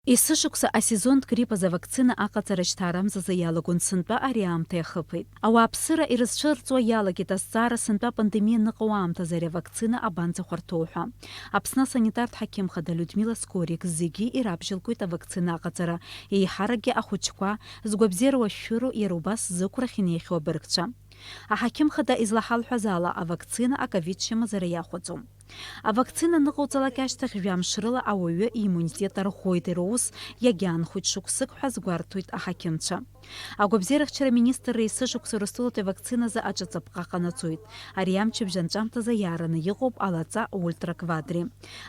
Есышықәса асезонтә грипп азы авакцина аҟаҵара шьҭаарамзазы иалагон сынтәа ари аамҭа иахыԥеит. Ауааԥсыра ирызцәырҵуа иалагеит азҵаара сынтәа апандемиа ныҟоу аамҭазы ари авакцина абанӡахәарҭоу ҳәа. Аԥсны асанитартә ҳақьымхада Людмила Скорик зегьы ирабжьалкуеит авакцина аҟаҵара, еиҳаракгьы ахәыҷқәа згәабзиара уашәшәыру иара убас зықәрахь инеихьоу абыргцәа. Аҳақьымхада излаҳалҳәаз ала авакцина аковид чымазара иахәаӡом. Авакцина ныҟауҵалак ашьҭахь жәамш рыла ауаҩы ииммунитет арӷәӷәоит, иара ус иагьаанхоит шықәсык ҳәа азгәарҭоит аҳақьымцәа. Агәабзиарахьчара министрра есышықәса Урыстәылатәи авакциназы аҿаҵапҟа ҟанаҵоит. Ари амчыбжь анҵәамҭазы иаараны иҟоуп алаҵа ультраквадри.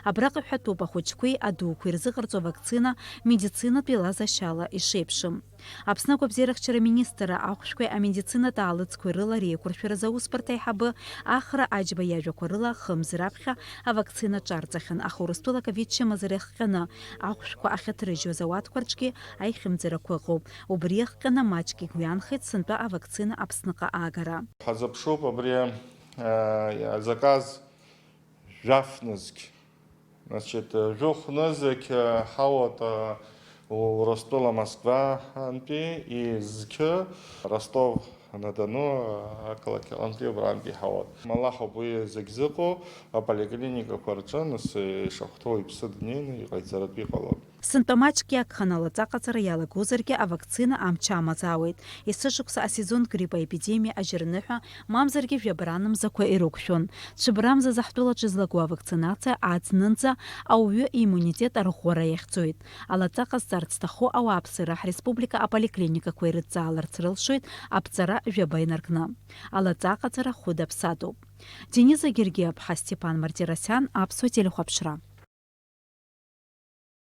Абраҟа ҳәатәуп ахәыҷқәеи адуқәеи ирзыҟарҵо авакцина медицинатә илазашьала ишеиԥшым. Аԥсны агәабзиарахьчара министрра ахәшәқәеи амедицинатә аалыҵқәеи рыла реиқәыршәаразы аусбарҭа аиҳабы Ахра Аџьба иажәақәа рыла хымз раԥхьа авакцина ҿарҵахьан, аха Урыстәыла аковид чымазара иахҟьаны ахәшәқәа ахьаҭрыжьуаз ауаткәа рҿгьы аихьымӡарақәа ыҟоуп. Убри иахҟьаны маҷк игәҩанхеит сынтәа авакцина Аԥсныҟа аагара. Ҳазыԥшуп абри заказ жәафнызқь. Значит, жәохәнызықь ҳауат Урыстәыла Москвантәи и зқьы Ростов-на-Дону ақалақьҟантәи абрантәи ҳауат. Малахоуп уи зегь зыҟоу аполиклиникақәа рҿы нас ишахәҭоу иԥсы днеины иҟаиҵаратәы иҟалоит. Сынтәа маҷк иагханы алаҵа аҟаҵара иалагозаргьы авакцина амч амаӡаауеит. Есышықәса асезонтә грипп аепидемиа ажьырныҳәа, мамзаргьы жәабаранымзақәа ирықәшәон. Цәыбрамзазы ҳтәылаҿы излаго авакцинациа аӡнынӡа ауаҩы иммунитет арӷәӷәара иахьӡоит. Алаҵа ҟазҵарц зҭаху ауааԥсыра ҳреспублика аполиклиникақәа ирыдҵааларц рылшоит аԥҵара жәаба инаркны. Алаҵа аҟаҵара хәыда ԥсадоуп. Дениза Гергиаԥҳа, Степан Мартиросиан, Аԥсуа телехәаԥшра.